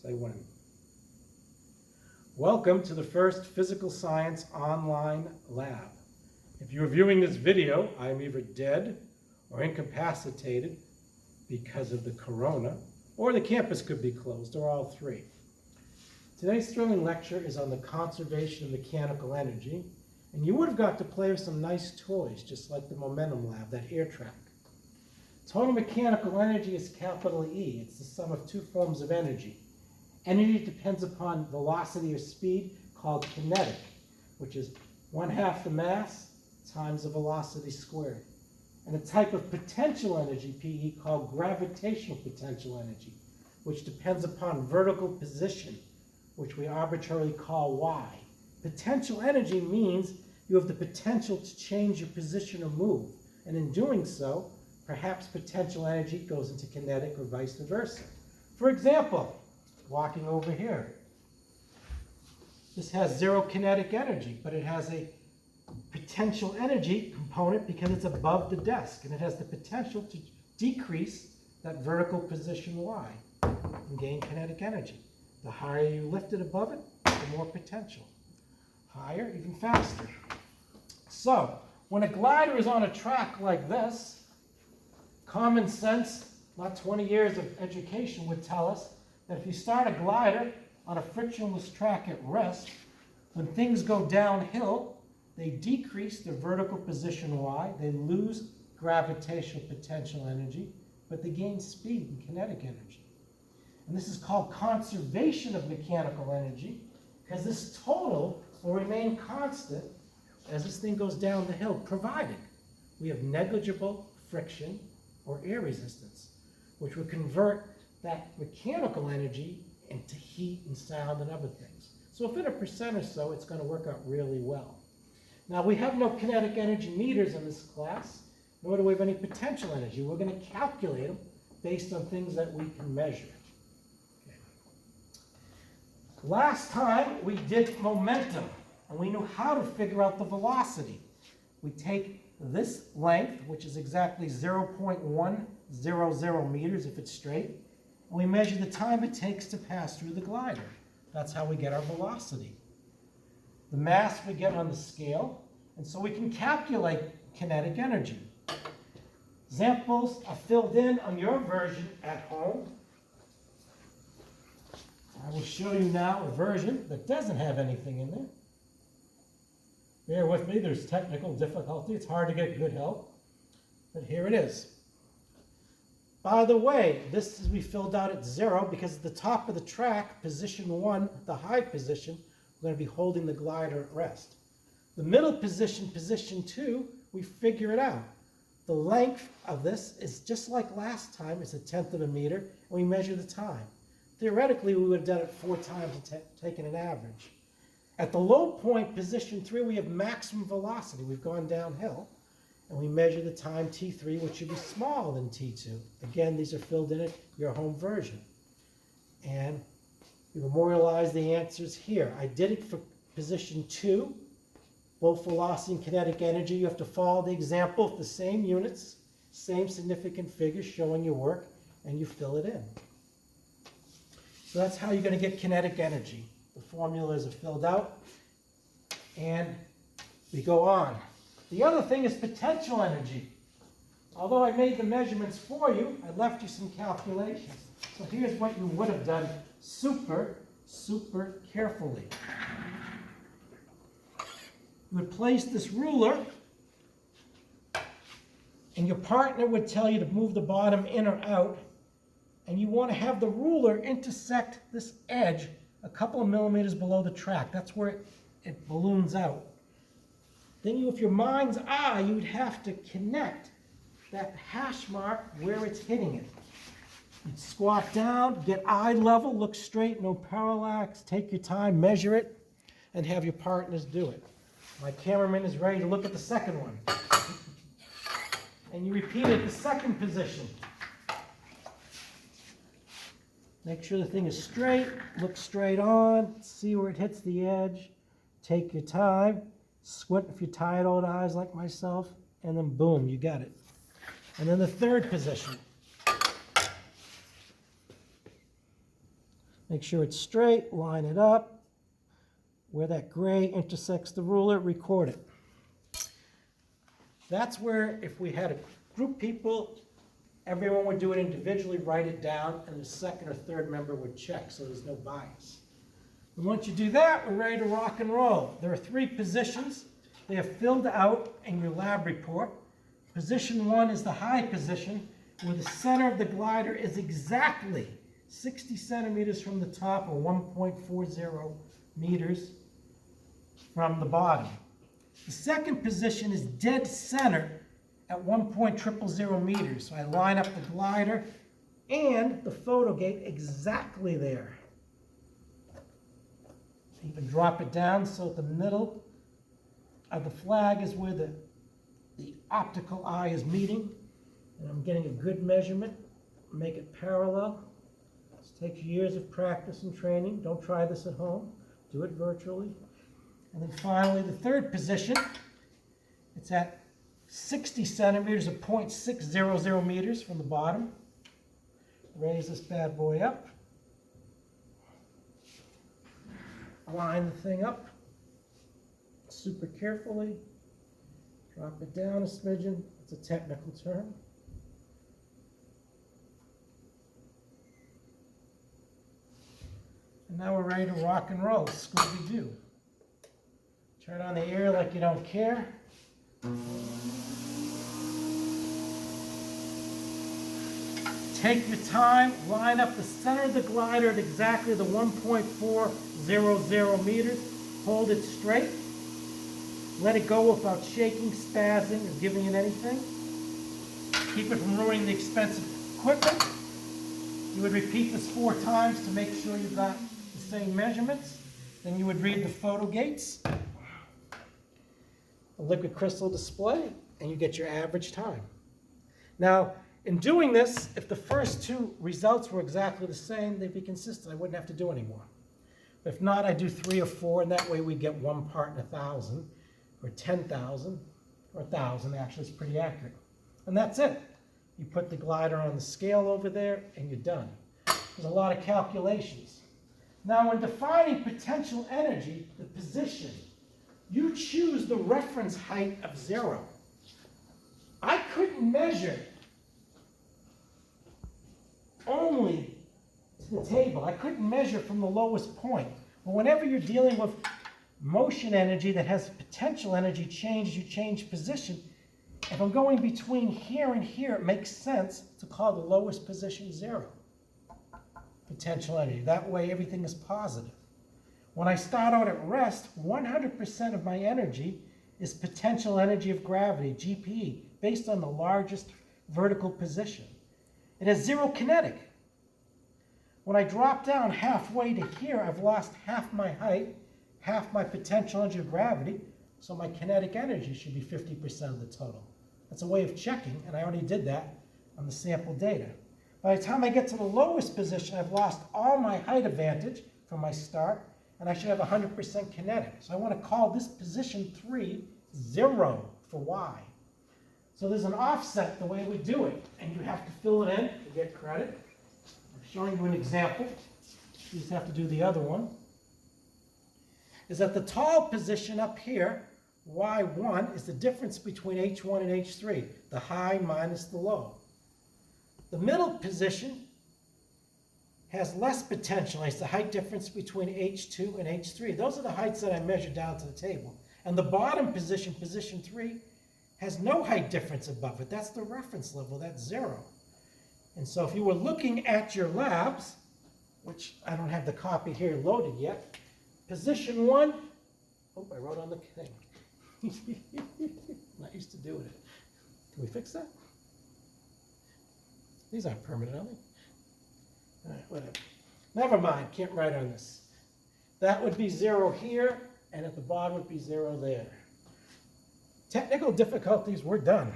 Say when. Welcome to the first Physical Science online lab. If you're viewing this video, I am either dead or incapacitated because of the corona, or the campus could be closed, or all three. Today's thrilling lecture is on the conservation of mechanical energy, and you would have got to play with some nice toys, just like the Momentum Lab, that air track. Total mechanical energy is capital E. It's the sum of two forms of energy. Energy depends upon velocity or speed, called kinetic, which is 1/2 the mass times the velocity squared. And a type of potential energy, PE, called gravitational potential energy, which depends upon vertical position, which we arbitrarily call Y. Potential energy means you have the potential to change your position or move, and in doing so, perhaps potential energy goes into kinetic or vice versa. For example, walking over here, this has zero kinetic energy, but it has a potential energy component because it's above the desk, and it has the potential to decrease that vertical position Y and gain kinetic energy. The higher you lift it above it, the more potential. Higher, even faster. So, when a glider is on a track like this, common sense, not 20 years of education, would tell us that if you start a glider on a frictionless track at rest, when things go downhill, they decrease their vertical position Y, they lose gravitational potential energy, but they gain speed and kinetic energy. And this is called conservation of mechanical energy, because this total will remain constant as this thing goes down the hill, provided we have negligible friction or air resistance, which will convert that mechanical energy into heat and sound and other things. So if in 1% or so, it's going to work out really well. Now, we have no kinetic energy meters in this class, nor do we have any potential energy. We're going to calculate them based on things that we can measure. Okay. Last time, we did momentum, and we knew how to figure out the velocity. We take this length, which is exactly 0.100 meters if it's straight, and we measure the time it takes to pass through the glider. That's how we get our velocity. The mass we get on the scale, and so we can calculate kinetic energy. Examples are filled in on your version at home. I will show you now a version that doesn't have anything in there. Bear with me, there's technical difficulty. It's hard to get good help, but here it is. By the way, this is we filled out at 0 because at the top of the track, position 1, the high position, we're going to be holding the glider at rest. The middle position, position 2, we figure it out. The length of this is just like last time, it's 1/10 of a meter, and we measure the time. Theoretically, we would have done it 4 times and taken an average. At the low point, position 3, we have maximum velocity. We've gone downhill, and we measure the time T3, which should be smaller than T2. Again, these are filled in at your home version. And we memorialize the answers here. I did it for position 2, both velocity and kinetic energy. You have to follow the example with the same units, same significant figures showing your work, and you fill it in. So that's how you're going to get kinetic energy. The formulas are filled out, and we go on. The other thing is potential energy. Although I made the measurements for you, I left you some calculations. So here's what you would have done super carefully. You would place this ruler, and your partner would tell you to move the bottom in or out, and you want to have the ruler intersect this edge a couple of millimeters below the track. That's where it balloons out. Then you, with your mind's eye, you would have to connect that hash mark where it's hitting it. You'd squat down, get eye level, look straight, no parallax, take your time, measure it, and have your partners do it. My cameraman is ready to look at the second one. And you repeat it at the second position. Make sure the thing is straight, look straight on, see where it hits the edge, take your time, squint if you're tired old eyes like myself, and then boom, you got it. And then the third position. Make sure it's straight, line it up. Where that gray intersects the ruler, record it. That's where, if we had a group people, everyone would do it individually, write it down, and the second or third member would check, so there's no bias. And once you do that, we're ready to rock and roll. There are 3 positions. They are filled out in your lab report. Position 1 is the high position, where the center of the glider is exactly 60 centimeters from the top, or 1.40 meters from the bottom. The second position is dead center at 1.000 meters. So I line up the glider and the photo gate exactly there. Even drop it down so the middle of the flag is where the optical eye is meeting. And I'm getting a good measurement. Make it parallel. This takes years of practice and training. Don't try this at home. Do it virtually. And then finally, the third position, it's at 60 centimeters, or 0.600 meters from the bottom. Raise this bad boy up. Line the thing up super carefully. Drop it down a smidgen. It's a technical term. And now we're ready to rock and roll. Scooby-Doo. Turn on the air like you don't care. Take your time, line up the center of the glider at exactly the 1.400 meters. Hold it straight. Let it go without shaking, spazzing, or giving it anything. Keep it from ruining the expensive equipment. You would repeat this 4 times to make sure you got the same measurements. Then you would read the photo gates, a liquid crystal display, and you get your average time. Now, in doing this, if the first 2 results were exactly the same, they'd be consistent. I wouldn't have to do any more. But if not, I do 3 or 4, and that way we get 1 part in 1,000, or 10,000, or 1,000. Actually, it's pretty accurate. And that's it. You put the glider on the scale over there, and you're done. There's a lot of calculations. Now, when defining potential energy, the position, you choose the reference height of 0. I couldn't measure only to the table. I couldn't measure from the lowest point. But whenever you're dealing with motion energy that has potential energy change, you change position. If I'm going between here and here, it makes sense to call the lowest position 0. Potential energy. That way everything is positive. When I start out at rest, 100% of my energy is potential energy of gravity, GPE, based on the largest vertical position. It has 0 kinetic. When I drop down halfway to here, I've lost half my height, half my potential energy of gravity, so my kinetic energy should be 50% of the total. That's a way of checking, and I already did that on the sample data. By the time I get to the lowest position, I've lost all my height advantage from my start, and I should have 100% kinetic. So I want to call this position 3 0 for Y. So there's an offset the way we do it, and you have to fill it in to get credit. I'm showing you an example. You just have to do the other one. Is that the tall position up here, Y1, is the difference between H1 and H3, the high minus the low. The middle position has less potential. It's the height difference between H2 and H3. Those are the heights that I measured down to the table. And the bottom position, position 3, has no height difference above it. That's the reference level. That's 0. And so if you were looking at your labs, which I don't have the copy here loaded yet, position 1, oh, I wrote on the thing. Not used to doing it. Can we fix that? These aren't permanent, are they? All right, whatever. Never mind, can't write on this. That would be 0 here, and at the bottom would be 0 there. Technical difficulties, we're done.